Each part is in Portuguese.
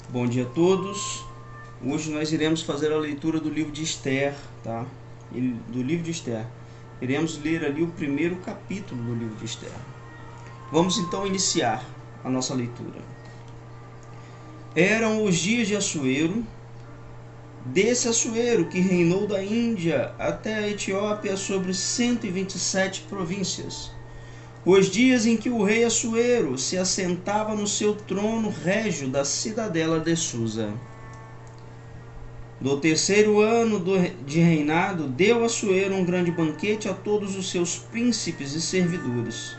Bom dia a todos. Hoje nós iremos fazer a leitura do livro de Esther, tá? Do livro de Esther. Iremos ler ali o primeiro capítulo do livro de Esther. Vamos então iniciar a nossa leitura. Eram os dias de Assuero, desse Assuero que reinou da Índia até a Etiópia sobre 127 províncias. Os dias em que o rei Assuero se assentava no seu trono régio da cidadela de Susa. No terceiro ano de reinado, deu Assuero um grande banquete a todos os seus príncipes e servidores.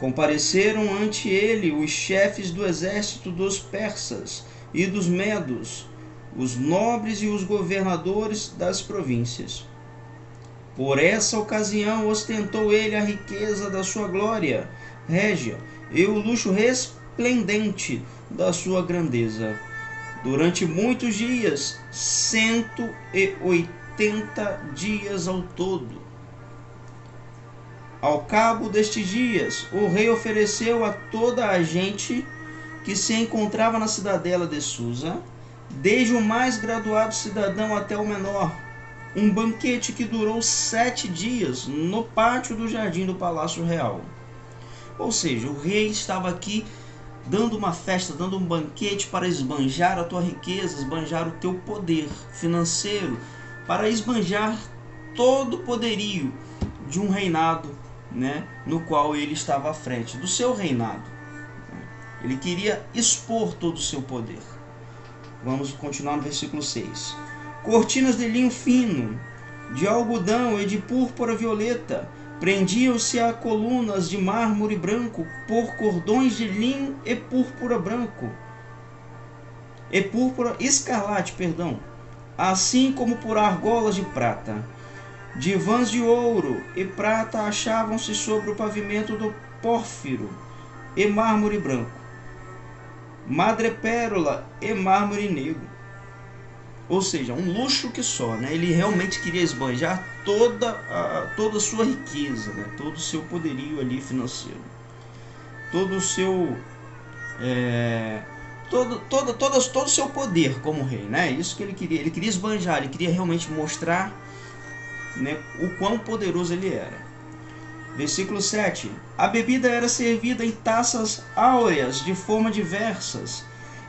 Compareceram ante ele os chefes do exército dos persas e dos medos, os nobres e os governadores das províncias. Por essa ocasião ostentou ele a riqueza da sua glória régia e o luxo resplendente da sua grandeza. Durante muitos dias, 180 dias ao todo. Ao cabo destes dias, o rei ofereceu a toda a gente que se encontrava na cidadela de Susa, desde o mais graduado cidadão até o menor, um banquete que durou 7 dias no pátio do jardim do Palácio Real. Ou seja, o rei estava aqui dando uma festa, dando um banquete para esbanjar a tua riqueza, esbanjar o teu poder financeiro, para esbanjar todo o poderio de um reinado, no qual ele estava à frente, do seu reinado. Ele queria expor todo o seu poder. Vamos continuar no versículo 6. Cortinas de linho fino, de algodão e de púrpura violeta, prendiam-se a colunas de mármore branco por cordões de linho e púrpura branco, e púrpura escarlate, assim como por argolas de prata. Divãs de ouro e prata achavam-se sobre o pavimento do pórfiro e mármore branco, madrepérola e mármore negro. Ou seja, um luxo que só, Ele realmente queria esbanjar toda a sua riqueza, todo o seu poderio ali financeiro, todo o seu todo o seu poder como rei, Isso que ele queria esbanjar, ele queria realmente mostrar, o quão poderoso ele era. Versículo 7. A bebida era servida em taças áureas de forma diversas,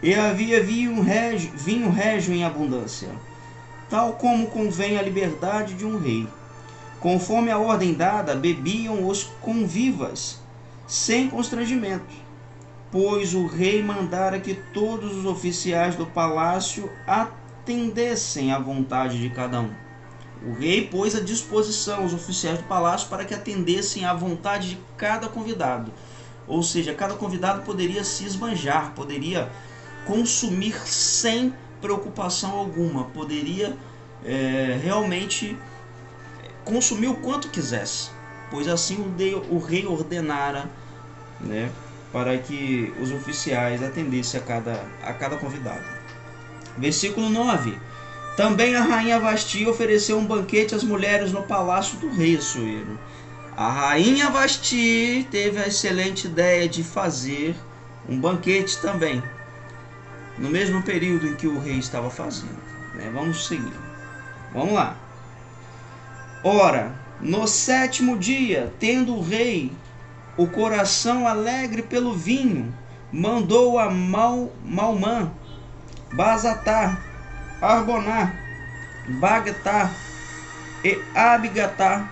e havia vinho régio em abundância, tal como convém à liberdade de um rei. Conforme a ordem dada, bebiam os convivas, sem constrangimento, pois o rei mandara que todos os oficiais do palácio atendessem à vontade de cada um. O rei pôs à disposição os oficiais do palácio para que atendessem à vontade de cada convidado. Ou seja, cada convidado poderia se esbanjar, poderia consumir sem preocupação alguma, poderia realmente consumir o quanto quisesse, pois assim o rei ordenara, para que os oficiais atendessem a cada convidado. Versículo 9. Também a rainha Vasti ofereceu um banquete às mulheres no palácio do rei Assuero. A rainha Vasti teve a excelente ideia de fazer um banquete também, no mesmo período em que o rei estava fazendo. Vamos seguir. Vamos lá. Ora, no 7º dia, tendo o rei o coração alegre pelo vinho, mandou a Malmã, Bazatar, Argonar, Bagtar e Abigatar,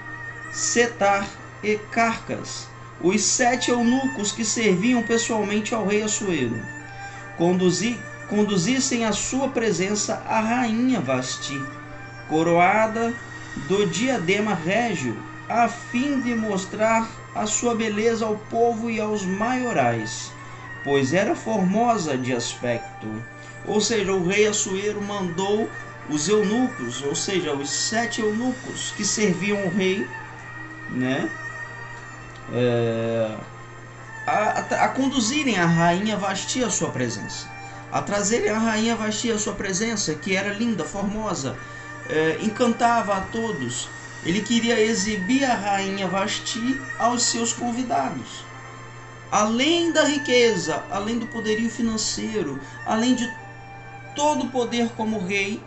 Setar e Carcas, os 7 eunucos que serviam pessoalmente ao rei Assuero, conduzissem à sua presença a rainha Vasti, coroada do diadema régio, a fim de mostrar a sua beleza ao povo e aos maiorais, pois era formosa de aspecto. Ou seja, o rei Assuero mandou os eunucos, ou seja, os 7 eunucos que serviam o rei, a conduzirem a rainha Vasti à sua presença, a trazerem a rainha Vasti à sua presença, que era linda, formosa, encantava a todos. Ele queria exibir a rainha Vasti aos seus convidados. Além da riqueza, além do poderio financeiro, além de todo o poder como rei,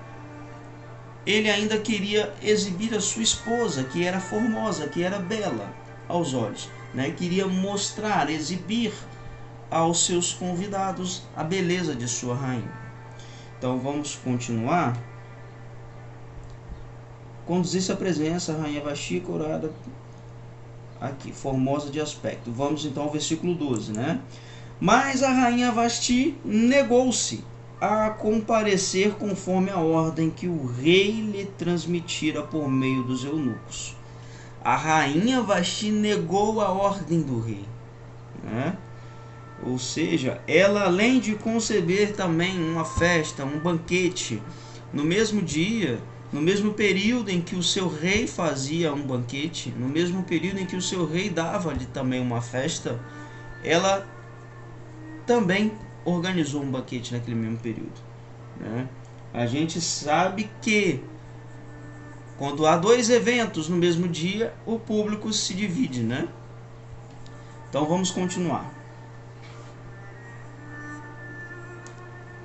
ele ainda queria exibir a sua esposa, que era formosa, que era bela aos olhos, né? Queria mostrar, exibir aos seus convidados a beleza de sua rainha. Então vamos continuar. Conduzisse a presença, a rainha Vasti, coroada aqui, formosa de aspecto. Vamos então ao versículo 12, né? Mas a rainha Vasti negou-se a comparecer conforme a ordem que o rei lhe transmitira por meio dos eunucos. A rainha Vasti negou a ordem do rei, né? Ou seja, ela, além de conceber também uma festa, um banquete, no mesmo dia, no mesmo período em que o seu rei fazia um banquete, no mesmo período em que o seu rei dava-lhe também uma festa, ela também organizou um banquete naquele mesmo período, né? A gente sabe que quando há dois eventos no mesmo dia, o público se divide, né? Então vamos continuar.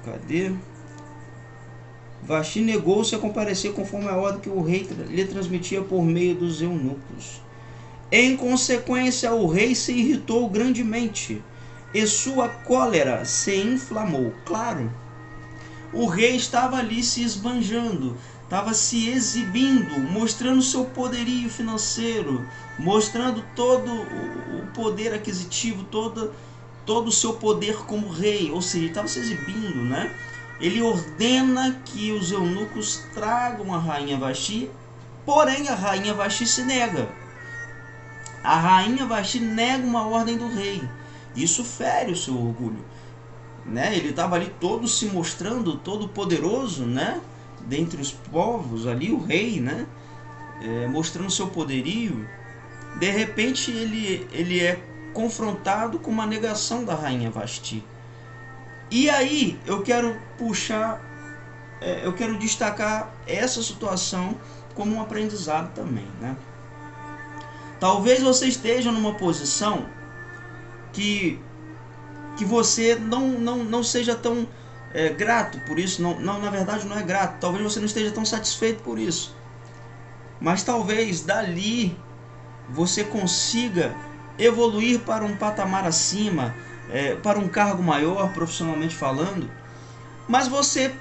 Cadê? Vasti negou-se a comparecer conforme a ordem que o rei lhe transmitia por meio dos eunucos. Em consequência, o rei se irritou grandemente e sua cólera se inflamou. Claro, o rei estava ali se esbanjando, estava se exibindo, mostrando seu poderio financeiro, mostrando todo o poder aquisitivo, todo o seu poder como rei, ou seja, ele estava se exibindo, né? Ele ordena que os eunucos tragam a rainha Vasti, porém a rainha Vasti se nega. A rainha Vasti nega uma ordem do rei. Isso fere o seu orgulho, né? Ele estava ali todo se mostrando, todo poderoso, né? Dentre os povos ali, o rei, né? Mostrando seu poderio. De repente ele é confrontado com uma negação da rainha Vasti. E aí eu quero eu quero destacar essa situação como um aprendizado também, né? Talvez você esteja numa posição que você não seja tão grato por isso, na verdade não é grato, talvez você não esteja tão satisfeito por isso, mas talvez dali você consiga evoluir para um patamar acima, para um cargo maior, profissionalmente falando, mas você,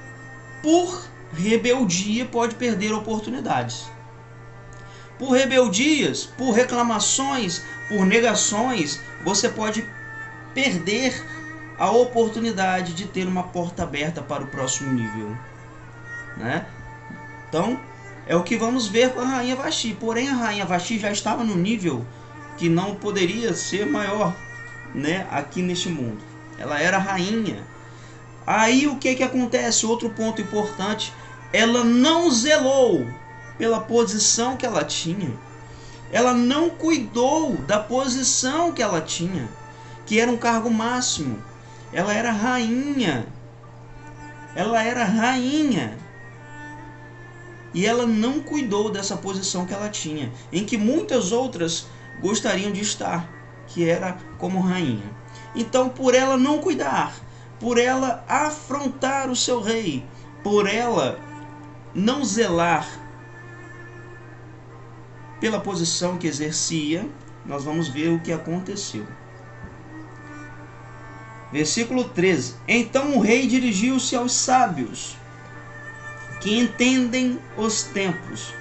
por rebeldia, pode perder oportunidades. Por rebeldias, por reclamações, por negações, você pode perder a oportunidade de ter uma porta aberta para o próximo nível, né? Então, é o que vamos ver com a rainha Vasti. Porém, a rainha Vasti já estava no nível que não poderia ser maior, né, aqui neste mundo. Ela era rainha. Aí o que acontece? Outro ponto importante, ela não zelou pela posição que ela tinha. Ela não cuidou da posição que ela tinha, que era um cargo máximo. Ela era rainha. Ela era rainha. E ela não cuidou dessa posição que ela tinha, em que muitas outras gostariam de estar, que era como rainha. Então, por ela não cuidar, por ela afrontar o seu rei, por ela não zelar pela posição que exercia, nós vamos ver o que aconteceu. Versículo 13. Então o rei dirigiu-se aos sábios, que entendem os tempos,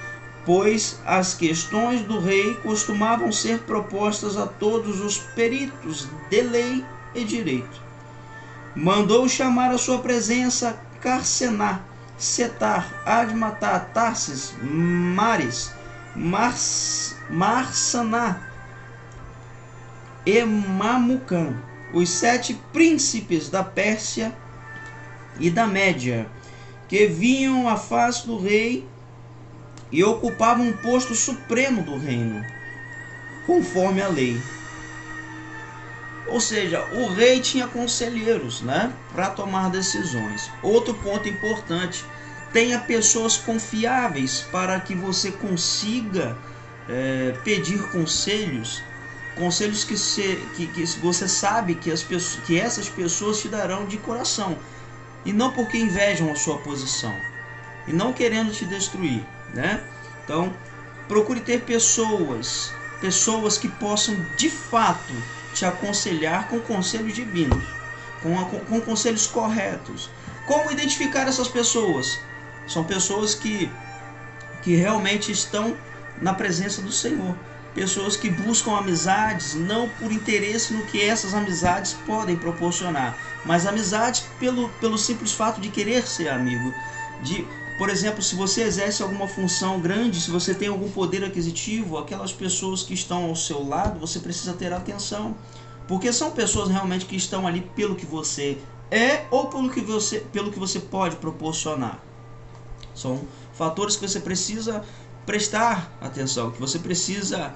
pois as questões do rei costumavam ser propostas a todos os peritos de lei e direito. Mandou chamar à sua presença Carcená, Setar, Admatá, Tarsis, Mares, Marsaná e Mamucã, os 7 príncipes da Pérsia e da Média, que vinham à face do rei e ocupavam um posto supremo do reino, conforme a lei. Ou seja, o rei tinha conselheiros, né, para tomar decisões. Outro ponto importante, tenha pessoas confiáveis para que você consiga pedir conselhos que você sabe que essas pessoas te darão de coração. e não porque invejam a sua posição, e não querendo te destruir, né? Então, procure ter pessoas que possam de fato te aconselhar com conselhos divinos, com conselhos corretos. Como identificar essas pessoas? São pessoas que realmente estão na presença do Senhor. Pessoas que buscam amizades não por interesse no que essas amizades podem proporcionar, mas amizades pelo simples fato de querer ser amigo. Por exemplo, se você exerce alguma função grande, se você tem algum poder aquisitivo, aquelas pessoas que estão ao seu lado, você precisa ter atenção. Porque são pessoas realmente que estão ali pelo que você é ou pelo que você pode proporcionar. São fatores que você precisa prestar atenção, que você precisa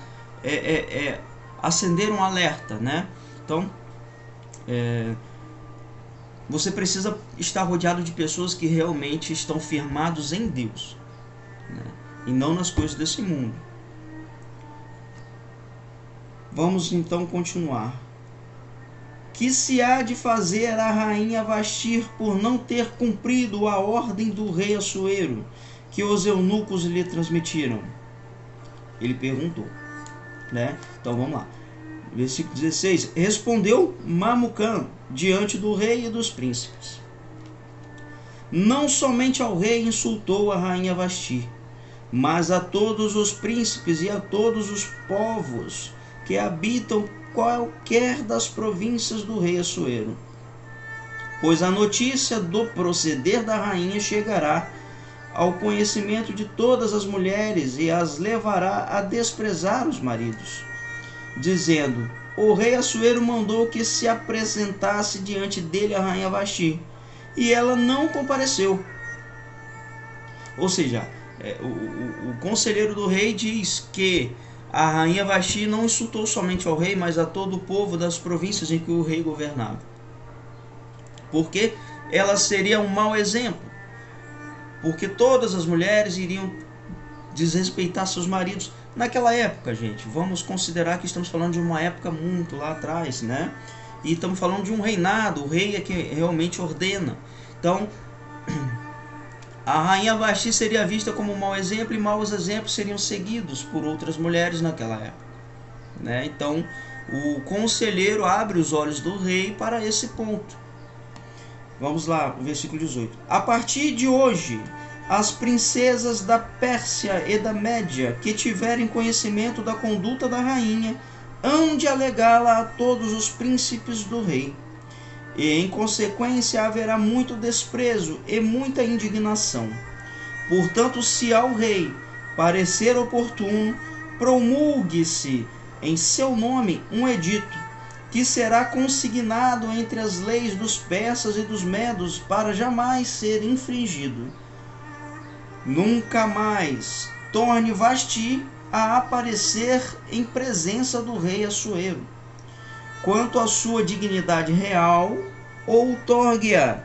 acender um alerta, né? Então, você precisa estar rodeado de pessoas que realmente estão firmados em Deus, né? E não nas coisas desse mundo. Vamos então continuar. Que se há de fazer a rainha Vasti por não ter cumprido a ordem do rei Assuero, que os eunucos lhe transmitiram? Ele perguntou, né? Então vamos lá. Versículo 16. Respondeu Mamucã diante do rei e dos príncipes. Não somente ao rei insultou a rainha Vasti, mas a todos os príncipes e a todos os povos que habitam qualquer das províncias do rei Assuero. Pois a notícia do proceder da rainha chegará ao conhecimento de todas as mulheres e as levará a desprezar os maridos, dizendo: o rei Assuero mandou que se apresentasse diante dele a rainha Vasti, e ela não compareceu. Ou seja, o conselheiro do rei diz que a rainha Vasti não insultou somente ao rei, mas a todo o povo das províncias em que o rei governava, porque ela seria um mau exemplo, porque todas as mulheres iriam desrespeitar seus maridos. Naquela época, gente, vamos considerar que estamos falando de uma época muito lá atrás, né? E estamos falando de um reinado, o rei é que realmente ordena. Então, a rainha Vasti seria vista como um mau exemplo, e maus exemplos seriam seguidos por outras mulheres naquela época, né? Então, o conselheiro abre os olhos do rei para esse ponto. Vamos lá, o versículo 18. A partir de hoje, as princesas da Pérsia e da Média que tiverem conhecimento da conduta da rainha hão de alegá-la a todos os príncipes do rei, e em consequência haverá muito desprezo e muita indignação. Portanto, se ao rei parecer oportuno, promulgue-se em seu nome um edito, que será consignado entre as leis dos persas e dos medos para jamais ser infringido. Nunca mais torne Vasti a aparecer em presença do rei Assuero. Quanto à sua dignidade real, outorgue-a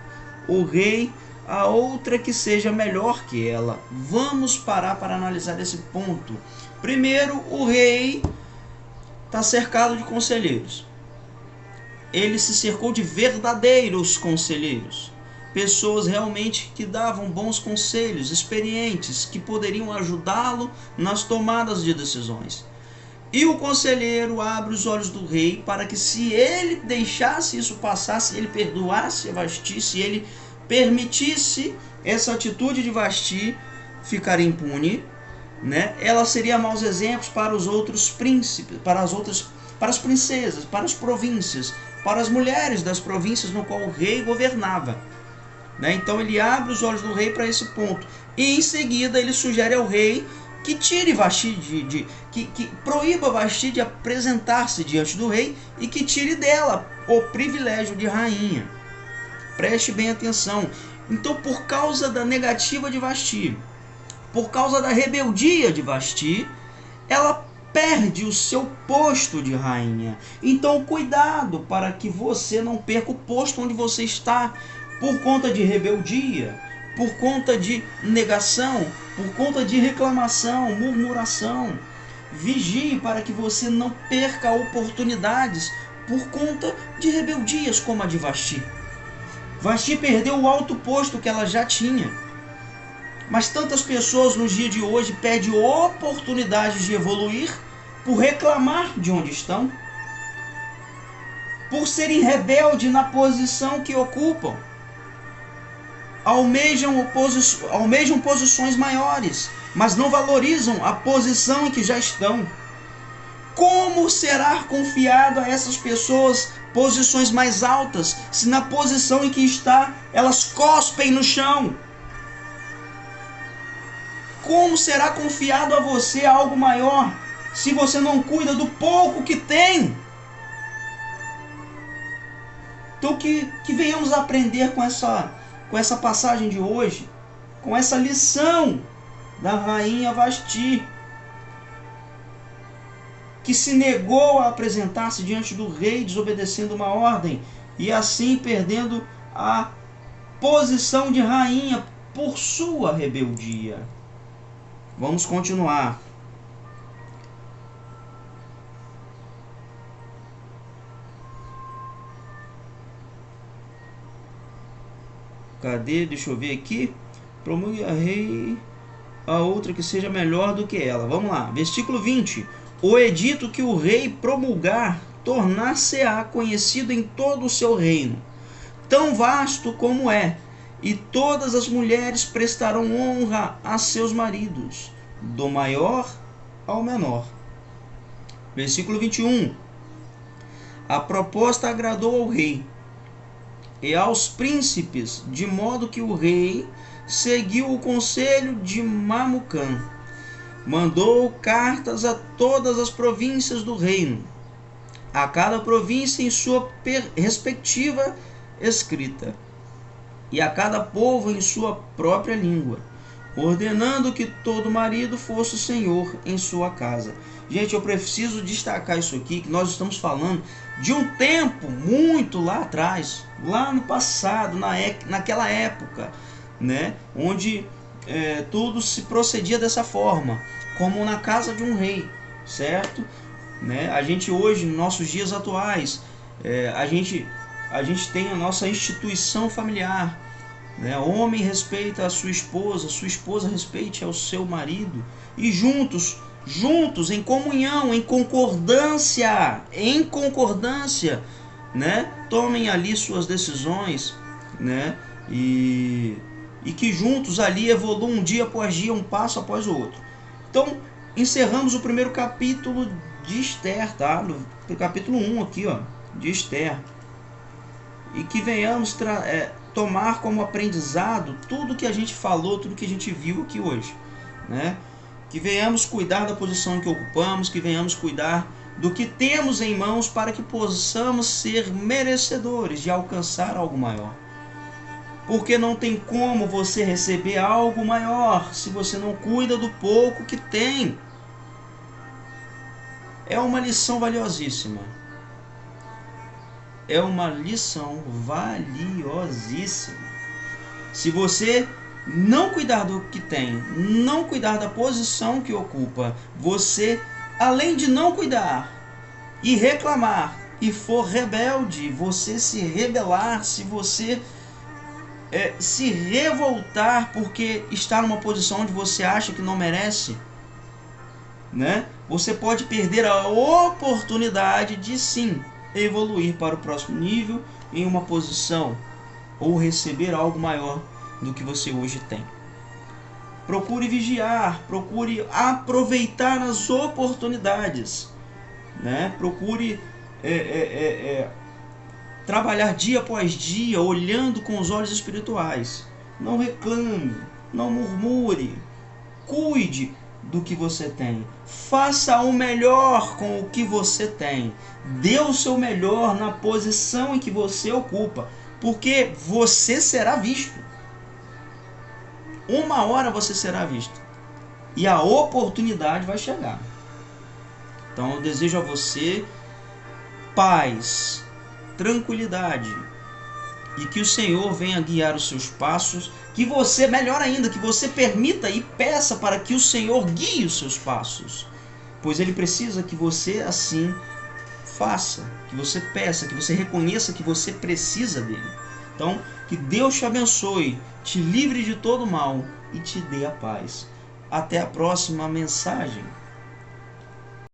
o rei a outra que seja melhor que ela. Vamos parar para analisar esse ponto. Primeiro, o rei está cercado de conselheiros. Ele se cercou de verdadeiros conselheiros, pessoas realmente que davam bons conselhos, experientes, que poderiam ajudá-lo nas tomadas de decisões. E o conselheiro abre os olhos do rei para que, se ele deixasse isso passar, se ele perdoasse a Vasti, se ele permitisse essa atitude de Vasti ficar impune, né, ela seria maus exemplos para os outros príncipes, para as princesas, para as províncias, para as mulheres das províncias no qual o rei governava, né? Então ele abre os olhos do rei para esse ponto, e em seguida ele sugere ao rei que tire Vasti, que proíba Vasti de apresentar-se diante do rei, e que tire dela o privilégio de rainha. Preste bem atenção. Então, por causa da negativa de Vasti, por causa da rebeldia de Vasti, ela perde o seu posto de rainha. Então, cuidado para que você não perca o posto onde você está, por conta de rebeldia, por conta de negação, por conta de reclamação, murmuração. Vigie para que você não perca oportunidades por conta de rebeldias como a de Vasti. Vasti perdeu o alto posto que ela já tinha. Mas tantas pessoas nos dias de hoje perdem oportunidades de evoluir por reclamar de onde estão, por serem rebeldes na posição que ocupam, almejam posições maiores, mas não valorizam a posição em que já estão. Como será confiado a essas pessoas posições mais altas, se na posição em que está, elas cospem no chão? Como será confiado a você algo maior, se você não cuida do pouco que tem? Então que venhamos aprender com essa passagem de hoje, com essa lição da rainha Vasti, que se negou a apresentar-se diante do rei, desobedecendo uma ordem, e assim perdendo a posição de rainha por sua rebeldia. Vamos continuar. Cadê? Deixa eu ver aqui. Promulgue a rei a outra que seja melhor do que ela. Vamos lá. Versículo 20. O edito que o rei promulgar tornar-se-á conhecido em todo o seu reino, tão vasto como é, e todas as mulheres prestarão honra a seus maridos, do maior ao menor. Versículo 21. A proposta agradou ao rei e aos príncipes, de modo que o rei seguiu o conselho de Mamucã. Mandou cartas a todas as províncias do reino, a cada província em sua respectiva escrita, e a cada povo em sua própria língua, ordenando que todo marido fosse senhor em sua casa. Gente, eu preciso destacar isso aqui, que nós estamos falando de um tempo muito lá atrás, lá no passado, naquela época, né, onde tudo se procedia dessa forma, como na casa de um rei, certo? Né? A gente hoje, nos nossos dias atuais, a gente tem a nossa instituição familiar, né? O homem respeita a sua esposa respeite ao seu marido, e juntos, em comunhão, em concordância, né? Tomem ali suas decisões, né? E que juntos ali evoluam dia após dia, um passo após o outro. Então, encerramos o primeiro capítulo de Esther, tá? No capítulo 1 aqui, ó, de Esther. E que venhamos tomar como aprendizado tudo que a gente falou, tudo que a gente viu aqui hoje, né? Que venhamos cuidar da posição em que ocupamos, que venhamos cuidar do que temos em mãos para que possamos ser merecedores de alcançar algo maior. Porque não tem como você receber algo maior se você não cuida do pouco que tem. É uma lição valiosíssima. É uma lição valiosíssima. Se você não cuidar do que tem, não cuidar da posição que ocupa, você, além de não cuidar e reclamar e for rebelde, você se rebelar, se você se revoltar porque está numa posição onde você acha que não merece, né? Você pode perder a oportunidade de sim evoluir para o próximo nível em uma posição ou receber algo maior do que você hoje tem. Procure vigiar, procure aproveitar as oportunidades, né? Procure trabalhar dia após dia, olhando com os olhos espirituais. Não reclame, não murmure, cuide do que você tem. Faça o melhor com o que você tem. Dê o seu melhor na posição em que você ocupa, porque você será visto. Uma hora você será visto e a oportunidade vai chegar. Então eu desejo a você paz, tranquilidade, e que o Senhor venha guiar os seus passos, que você, melhor ainda, que você permita e peça para que o Senhor guie os seus passos, pois Ele precisa que você assim faça, que você peça, que você reconheça que você precisa dele. Então, que Deus te abençoe, te livre de todo mal e te dê a paz. Até a próxima mensagem.